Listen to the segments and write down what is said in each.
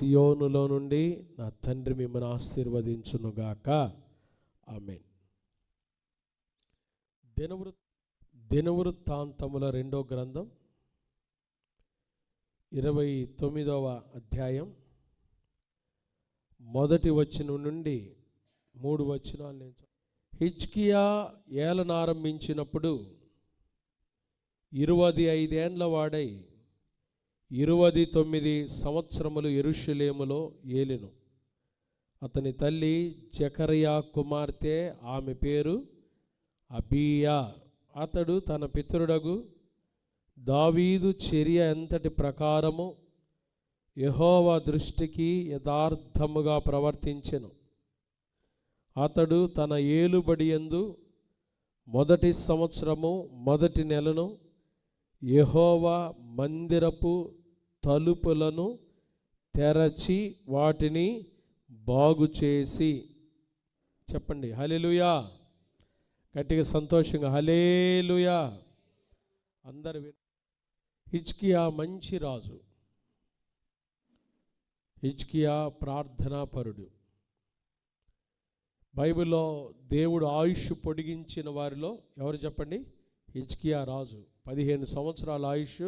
సియోనులో నుండి నా తండ్రి మిమ్మల్ని ఆశీర్వదించునుగాక. ఆమేన్. దినవృత్తాంతముల 2వ గ్రంథం 29వ అధ్యాయం 1 వచనం నుండి 3 వచనాలు నేను. హిజ్కియా ఏలనారంభించినప్పుడు 25 ఏండ్ల వాడై 29 సంవత్సరములు యెరూషలేములో ఏలెను. అతని తల్లి జకరియా కుమార్తె, ఆమె పేరు అబీయా. అతడు తన పితరుడగు దావీదు చర్య ఎంతటి ప్రకారము యెహోవా దృష్టికి యథార్థముగా ప్రవర్తించెను. అతడు తన ఏలుబడియందు 1 సంవత్సరము 1 నెలను యెహోవా మందిరపు తలుపులను తెరచి వాటిని బాగు చేసి, చెప్పండి హల్లెలూయా, గట్టిగా సంతోషంగా హల్లెలూయా అందరు. హిజ్కియా మంచి రాజు, హిజ్కియా ప్రార్థనాపరుడు. బైబిల్లో దేవుడు ఆయుష్ పొడిగించిన వారిలో ఎవరు చెప్పండి? హిజ్కియా రాజు 15 సంవత్సరాల ఆయుష్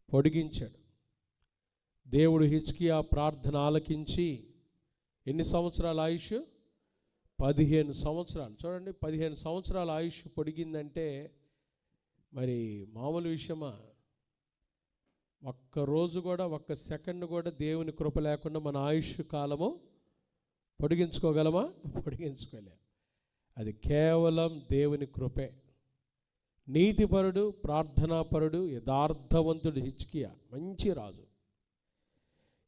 పొడిగించాడు. దేవుడు హిజ్కియా ప్రార్థన ఆలకించి ఎన్ని సంవత్సరాల ఆయుష్? 15 సంవత్సరాలు. చూడండి, 15 సంవత్సరాల ఆయుష్ పొడిగిందంటే మరి మామూలు విషయమా? ఒక్క రోజు కూడా, ఒక్క సెకండ్ కూడా దేవుని కృప లేకుండా మన ఆయుష్ కాలము పొడిగించుకోగలమా? పొడిగించుకోలేం. అది కేవలం దేవుని కృపే. నీతిపరుడు, ప్రార్థనాపరుడు, యథార్థవంతుడు హిజ్కియా, మంచి రాజు.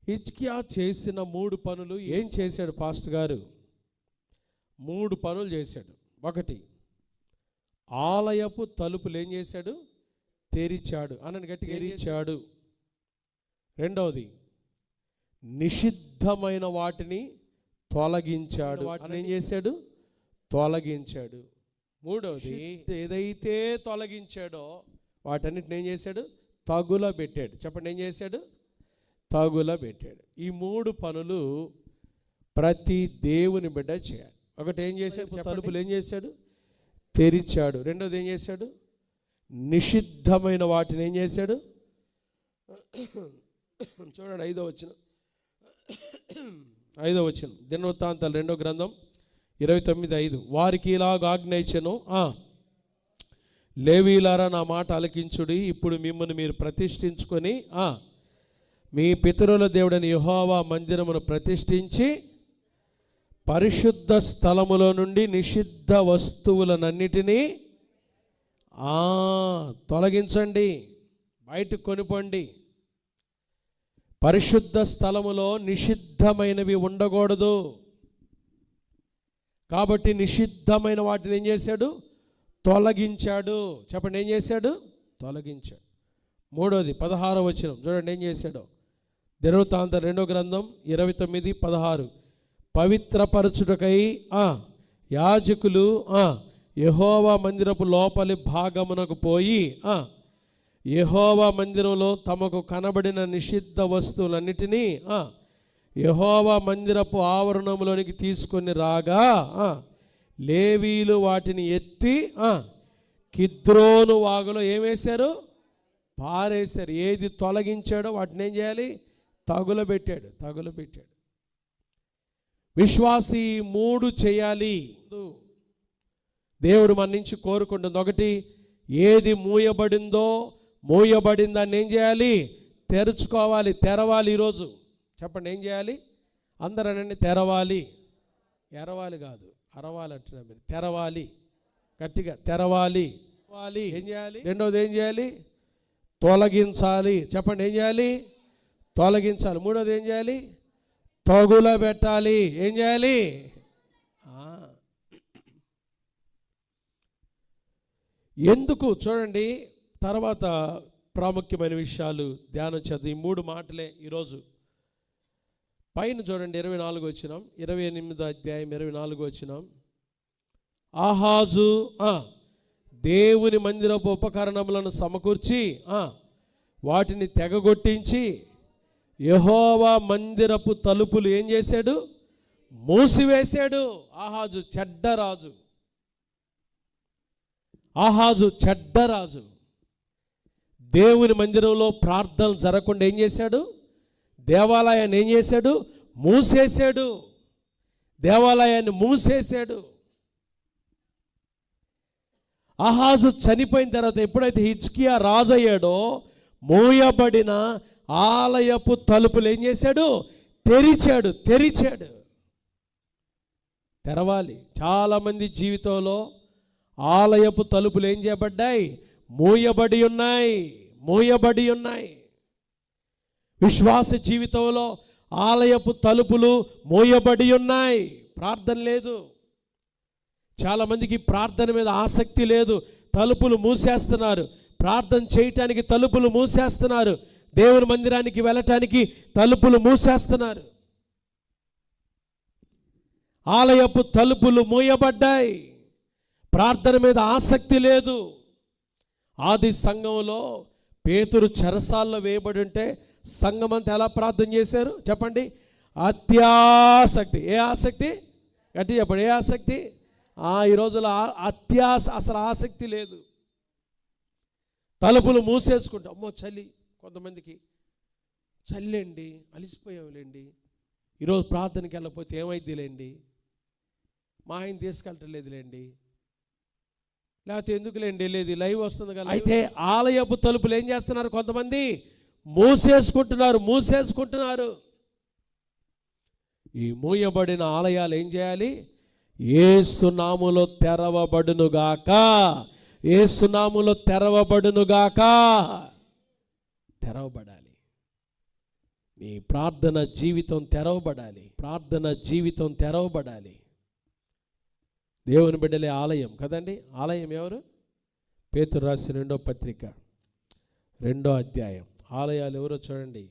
హిజ్కియా చేసిన 3 పనులు. ఏం చేశాడు పాస్టర్ గారు? 3 పనులు చేశాడు. 1, ఆలయపు తలుపులు ఏం చేశాడు? తెరిచాడు. అన్నని గట్టిగా తెరిచాడు. 2వది, నిషిద్ధమైన వాటిని తొలగించాడు. వాటిని ఏం చేశాడు? తొలగించాడు. 3వది, ఏదైతే తొలగించాడో వాటన్నిటిని ఏం చేశాడు? తగుల పెట్టాడు. చెప్పండి, ఏం చేశాడు? తగుల పెట్టాడు. ఈ 3 పనులు ప్రతి దేవుని బిడ్డ చేయాలి. 1 ఏం చేశాడు? తలుపులు ఏం చేశాడు? తెరిచాడు. 2వది ఏం చేశాడు? నిషిద్ధమైన వాటిని ఏం చేశాడు? చూడండి 5వ వచనం దినవృత్తాంతాలు 2వ గ్రంథం 29:5. వారికి ఇలాగ ఆజ్ఞయించెను, లేవీయులారా నా మాట ఆలకించుడి. ఇప్పుడు మిమ్మల్ని మీరు ప్రతిష్ఠించుకొని మీ పితరుల దేవుడైన యెహోవా మందిరమును ప్రతిష్ఠించి పరిశుద్ధ స్థలములో నుండి నిషిద్ధ వస్తువులనన్నిటినీ తొలగించండి, బయటకు కొనిపోండి. పరిశుద్ధ స్థలములో నిషిద్ధమైనవి ఉండకూడదు. కాబట్టి నిషిద్ధమైన వాటిని ఏం చేశాడు? తొలగించాడు. చెప్పండి, ఏం చేశాడు? తొలగించాడు. 3వది 16వ వచనం చూడండి, ఏం చేశాడు? దినవృత్తాంతం 2వ గ్రంథం 29:16. పవిత్రపరచుటకై యాజకులు యెహోవా మందిరపు లోపలి భాగమునకు పోయి యెహోవా మందిరంలో తమకు కనబడిన నిషిద్ధ వస్తువులన్నిటినీ యెహోవా మందిరపు ఆవరణంలోనికి తీసుకొని రాగా లేవీలు వాటిని ఎత్తి కిద్రోను వాగులో ఏమేశారు? పారేశారు. ఏది తొలగించాడో వాటిని ఏం చేయాలి? తగులబెట్టాడు. విశ్వాసి 3 చేయాలి. దేవుడు మన నుంచి కోరుకుంటుంది. 1, ఏది మూయబడిందాన్ని ఏం చేయాలి? తెరుచుకోవాలి, తెరవాలి. ఈరోజు చెప్పండి, ఏం చేయాలి? అందరూ అనండి, తెరవాలి. ఎరవాలి కాదు, అరవాలి అంటున్నా మీరు. తెరవాలి, గట్టిగా తెరవాలి. ఏం చేయాలి? 2వది ఏం చేయాలి? తొలగించాలి. చెప్పండి, ఏం చేయాలి? తొలగించాలి. 3వది ఏం చేయాలి? తగుల పెట్టాలి. ఏం చేయాలి? ఎందుకు చూడండి, తర్వాత ప్రాముఖ్యమైన విషయాలు ధ్యానం చేద్దాం. ఈ 3 మాటలే ఈరోజు. పైన చూడండి 24వ వచనం, 28వ అధ్యాయం 24వ వచనం. ఆహాజు దేవుని మందిరపు ఉపకరణములను సమకూర్చి వాటిని తెగగొట్టించి యెహోవా మందిరపు తలుపులు ఏం చేశాడు? మూసివేశాడు. ఆహాజు చెడ్డరాజు. ఆహాజు చెడ్డరాజు. దేవుని మందిరంలో ప్రార్థనలు జరగకుండా ఏం చేశాడు? దేవాలయాన్ని ఏం చేశాడు? మూసేశాడు. దేవాలయాన్ని మూసేశాడు. ఆహాజు చనిపోయిన తర్వాత ఎప్పుడైతే హిజ్కియా రాజు అయ్యాడో మూయబడిన ఆలయపు తలుపులు ఏం చేశాడు? తెరిచాడు. తెరవాలి. చాలామంది జీవితంలో ఆలయపు తలుపులు ఏం చేయబడ్డాయి? మూయబడి ఉన్నాయి. విశ్వాస జీవితంలో ఆలయపు తలుపులు మూయబడి ఉన్నాయి. ప్రార్థన లేదు. చాలామందికి ప్రార్థన మీద ఆసక్తి లేదు. తలుపులు మూసేస్తున్నారు. ప్రార్థన చేయటానికి తలుపులు మూసేస్తున్నారు. దేవుని మందిరానికి వెళ్ళటానికి తలుపులు మూసేస్తున్నారు. ఆలయపు తలుపులు మూయబడ్డాయి. ప్రార్థన మీద ఆసక్తి లేదు. ఆది సంఘంలో పేతురు చెరసాల్లో వేయబడి ఉంటే సంఘం అంతా ఎలా ప్రార్థన చేశారు చెప్పండి? అత్యాసక్తి. ఏ ఆసక్తి? గట్టి చెప్పండి. ఏ ఆసక్తి? ఈ రోజులో అసలు ఆసక్తి లేదు. తలుపులు మూసేసుకుంటాం. అమ్మో చలి. కొంతమందికి చల్లండి, అలిసిపోయావులేండి, ఈరోజు ప్రార్థనకి వెళ్ళకపోతే ఏమైద్దిలేండి, మా ఆయన తీసుకెళ్ళట్లేదులేండి, లేకపోతే ఎందుకులేండి లేదు లైవ్ వస్తుంది కదా. అయితే ఆలయపు తలుపులు ఏం చేస్తున్నారు? కొంతమంది మూసేసుకుంటున్నారు. ఈ మూయబడిన ఆలయాలు ఏం చేయాలి? యేసు నామములో తెరవబడునుగాక. యేసు నామములో తెరవబడునుగాక. తెరవబడాలి. నీ ప్రార్థన జీవితం తెరవబడాలి. దేవుని బిడ్డలే ఆలయం కదండి. ఆలయం ఎవరు? పేతురు రాసిన 2వ పత్రిక 2వ అధ్యాయం. ఆలయాలు ఎవరో చూడండి.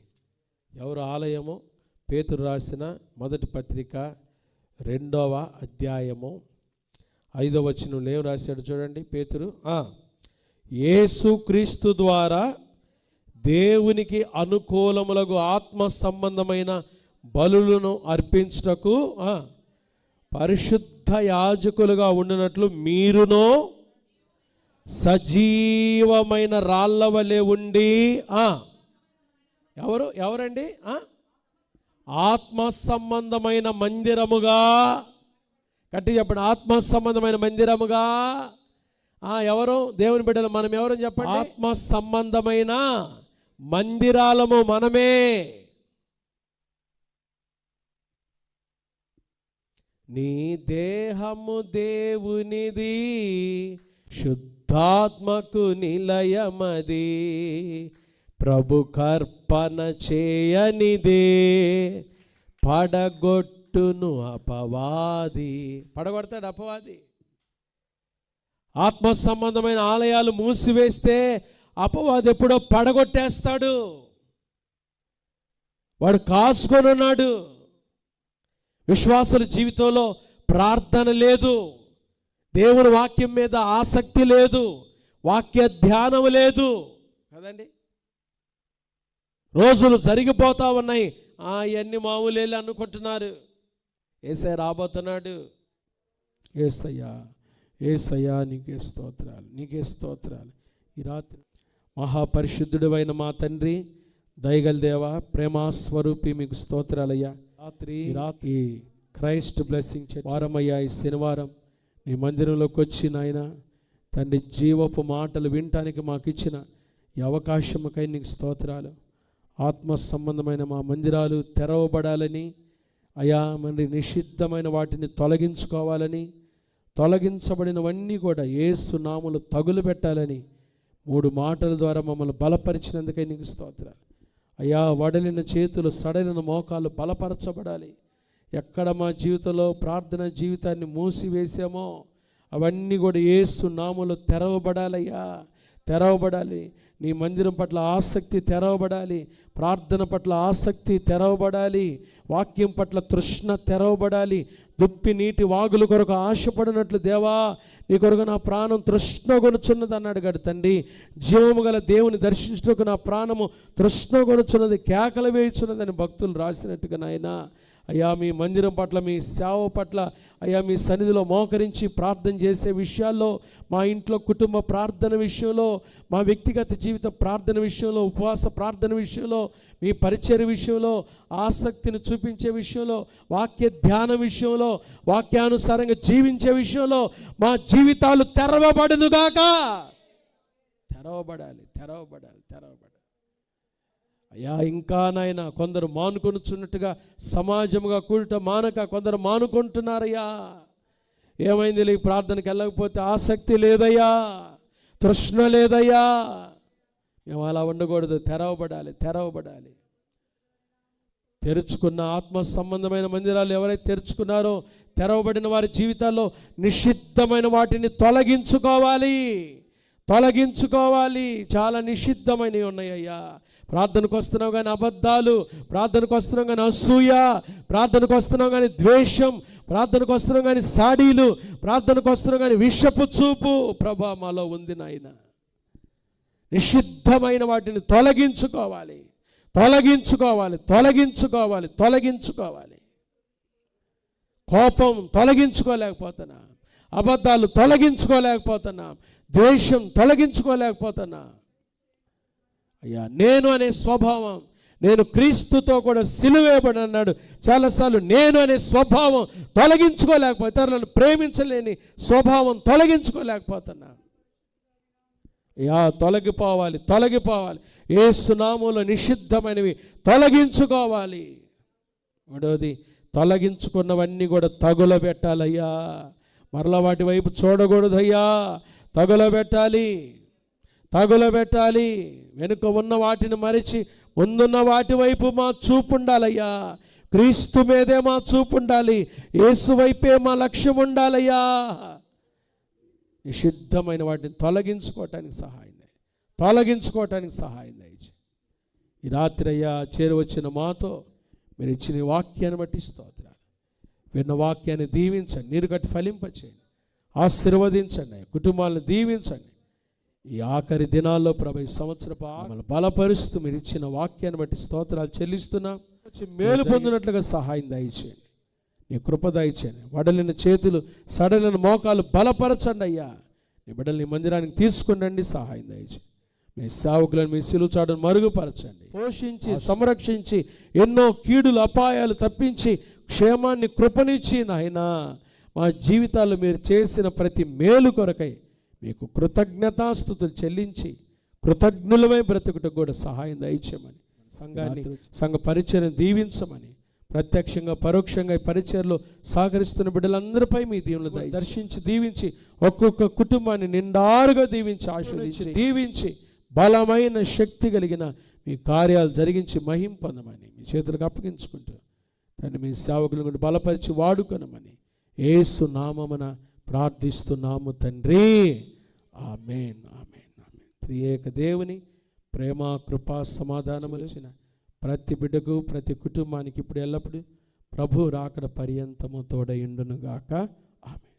ఎవరు ఆలయము? పేతురు రాసిన 1వ పత్రిక 2వ అధ్యాయము 5వ వచనంలో ఏం రాశాడు చూడండి. పేతురు యేసుక్రీస్తు ద్వారా దేవునికి అనుకూలములకు ఆత్మ సంబంధమైన బలులను అర్పించుటకు పరిశుద్ధ యాజకులుగా ఉండినట్లు మీరును సజీవమైన రాళ్ల వలె ఉండి ఎవరండి? ఆత్మ సంబంధమైన మందిరముగా. గట్టి చెప్పండి. ఆత్మ సంబంధమైన మందిరముగా. ఎవరు? దేవుని బిడ్డలు మనం ఎవరని చెప్పండి? ఆత్మ సంబంధమైన మందిరాలము మనమే. నీ దేహము దేవునిది, శుద్ధాత్మకు నిలయమది, ప్రభు కర్పణ చేయనిదే, పడగొట్టును అపవాది. పడగొడతాడు అపవాది. ఆత్మ సంబంధమైన ఆలయాలు మూసివేస్తే అపవాది ఎప్పుడో పడగొట్టేస్తాడు. వాడు కాసుకొని ఉన్నాడు. విశ్వాసుల జీవితంలో ప్రార్థన లేదు, దేవుని వాక్యం మీద ఆసక్తి లేదు, వాక్య ధ్యానం లేదు కదండి. రోజులు జరిగిపోతా ఉన్నాయి. ఇవన్నీ మామూలేలు అనుకుంటున్నారు. యేసయ్య రాబోతున్నాడు. యేసయ్యా నీకే స్తోత్రాలు. ఈ రాత్రి మహాపరిశుద్ధుడైన మా తండ్రి, దయగల దేవా, ప్రేమాస్వరూపి మీకు స్తోత్రాలయ్యా. రాత్రి క్రైస్ట్ బ్లెస్సింగ్ వారమయ్యా. ఈ శనివారం నీ మందిరంలోకి వచ్చి నాయన తండ్రి జీవపు మాటలు వినటానికి మాకు ఇచ్చిన ఈ అవకాశముకై నీకు స్తోత్రాలు. ఆత్మ సంబంధమైన మా మందిరాలు తెరవబడాలని అయా, మరి నిషిద్ధమైన వాటిని తొలగించుకోవాలని, తొలగించబడినవన్నీ కూడా యేసు నామములో తగులు పెట్టాలని 3 మాటల ద్వారా మమ్మల్ని బలపరిచినందుకై నీకు స్తోత్రాలు అయ్యా. వడలిన చేతులు, సడలిన మోకాలు బలపరచబడాలి. ఎక్కడ మా జీవితంలో ప్రార్థన జీవితాన్ని మూసివేసామో అవన్నీ కూడా యేసు నామములో తెరవబడాలయ్యా, తెరవబడాలి. నీ మందిరం పట్ల ఆసక్తి తెరవబడాలి, ప్రార్థన పట్ల ఆసక్తి తెరవబడాలి, వాక్యం పట్ల తృష్ణ తెరవబడాలి. దుప్పి నీటి వాగుల కొరకు ఆశపడినట్లు దేవా నీ కొరకు నా ప్రాణం తృష్ణగొనుచున్నది అన్నాడు గడు తండ్రి. జీవము గల దేవుని దర్శించుటకు నా ప్రాణము తృష్ణగొనుచున్నది, కేకలు వేయుచున్నదని భక్తులు రాసినట్టుగా నాయన అయ్యా మీ మందిరం పట్ల, మీ సేవ పట్ల అయ్యా మీ సన్నిధిలో మోకరించి ప్రార్థన చేసే విషయాల్లో, మా ఇంట్లో కుటుంబ ప్రార్థన విషయంలో, మా వ్యక్తిగత జీవిత ప్రార్థన విషయంలో, ఉపవాస ప్రార్థన విషయంలో, మీ పరిచర్య విషయంలో ఆసక్తిని చూపించే విషయంలో, వాక్య ధ్యాన విషయంలో, వాక్యానుసారంగా జీవించే విషయంలో మా జీవితాలు తెరవబడునుగాక. తెరవబడాలి, తెరవబడాలి, తెరవబడాలి. అయ్యా ఇంకా నాయన కొందరు మానుకొనుచున్నట్టుగా సమాజముగా కూడట మానక కొందరు మానుకుంటున్నారయ్యా. ఏమైంది, ఈ ప్రార్థనకి వెళ్ళకపోతే ఆసక్తి లేదయ్యా, తృష్ణ లేదయ్యా. మేము అలా ఉండకూడదు. తెరవబడాలి, తెరవబడాలి. తెరుచుకున్న ఆత్మ సంబంధమైన మందిరాలు ఎవరైతే తెరుచుకున్నారో, తెరవబడిన వారి జీవితాల్లో నిషిద్ధమైన వాటిని తొలగించుకోవాలి, తొలగించుకోవాలి. చాలా నిషిద్ధమైనవి ఉన్నాయ్యా. ప్రార్థనకు వస్తున్నావు కానీ అబద్ధాలు, ప్రార్థనకు వస్తున్నావు కానీ అసూయ, ప్రార్థనకు వస్తున్నావు కానీ ద్వేషం, ప్రార్థనకు వస్తున్నావు కానీ సాడీలు, ప్రార్థనకు వస్తున్నావు కానీ విషపు చూపు ప్రభా మాలో ఉంది నాయన. నిషిద్ధమైన వాటిని తొలగించుకోవాలి, తొలగించుకోవాలి, తొలగించుకోవాలి, తొలగించుకోవాలి. కోపం తొలగించుకోలేకపోతున్నా, అబద్ధాలు తొలగించుకోలేకపోతున్నా, ద్వేషం తొలగించుకోలేకపోతున్నా. అయ్యా నేను అనే స్వభావం, నేను క్రీస్తుతో కూడా సిలువేయబడి అన్నాడు చాలాసార్లు. నేను అనే స్వభావం తొలగించుకోలేకపోతే, ఇతరులను ప్రేమించలేని స్వభావం తొలగించుకోలేకపోతున్నా. అయ్యా తొలగిపోవాలి, తొలగిపోవాలి. యేసు నామములో నిషిద్ధమైనవి తొలగించుకోవాలి. మూడవది, తొలగించుకున్నవన్నీ కూడా తగులబెట్టాలయ్యా. మరలా వాటి వైపు చూడకూడదయ్యా, తగులబెట్టాలి, తగులబెట్టాలి. వెనుక ఉన్న వాటిని మరిచి ముందున్న వాటి వైపు మా చూపు ఉండాలయ్యా. క్రీస్తు మీదే మా చూపు ఉండాలి, యేసు వైపే మా లక్ష్యం ఉండాలయ్యా. నిషిద్ధమైన వాటిని తొలగించుకోవటానికి సహాయం, తొలగించుకోవటానికి సహాయం దయచేయండి. ఈ రాత్రి అయ్యా చేరువచ్చిన మాతో మీరు ఇచ్చిన వాక్యాన్ని బట్టి స్తోత్రాలు. విన్న వాక్యాన్ని దీవించండి, నీరు కట్టి ఫలింపచేయండి, ఆశీర్వదించండి, కుటుంబాలను దీవించండి. ఈ ఆఖరి దినాల్లో ప్రభు ఈ సంవత్సరపు మమ్మల్ని బలపరుస్తూ మీరు ఇచ్చిన వాక్యాన్ని బట్టి స్తోత్రాలు చెల్లిస్తున్నాం. మేలు పొందినట్లుగా సహాయం దయచేయండి, నీ కృప దయచేయండి. వడలిన చేతులు, సడలిన మోకాలు బలపరచండి అయ్యా. నీ బిడ్డల్ని మందిరానికి తీసుకునండి, సహాయం దయచేయండి. మీ సేవకులను మీ సిలువ చాటును మరుగుపరచండి, పోషించి సంరక్షించి ఎన్నో కీడులు అపాయాలు తప్పించి క్షేమాన్ని కృపనిచ్చి నాయనా మా జీవితాల్లో మీరు చేసిన ప్రతి మేలు కొరకై మీకు కృతజ్ఞతాస్తుతులు చెల్లించి కృతజ్ఞులమై బ్రతుకుటకు కూడా సహాయం దయచేయమని, సంఘాన్ని సంఘ పరిచర్యను దీవించమని, ప్రత్యక్షంగా పరోక్షంగా ఈ పరిచర్యలో సహకరిస్తున్న బిడ్డలందరిపై మీ దీవులు దర్శించి దీవించి ఒక్కొక్క కుటుంబాన్ని నిండారుగా దీవించి ఆశీర్వదించి దీవించి బలమైన శక్తి కలిగిన మీ కార్యాలు జరిగించి మహిం పొందమని మీ చేతులకు అప్పగించుకుంటూ దాన్ని మీ సేవకులను బలపరిచి వాడుకొనమని యేసు నామమున ప్రార్థిస్తున్నాము తండ్రి. ఆమేన్, ఆమేన్, ఆమేన్. త్రియేక దేవుని ప్రేమ, కృపా, సమాధానములు ప్రతి బిడ్డకు, ప్రతి కుటుంబానికి ఇప్పుడు ఎల్లప్పుడూ ప్రభు రాకడ పర్యంతము తోడయుండును గాక. ఆమేన్.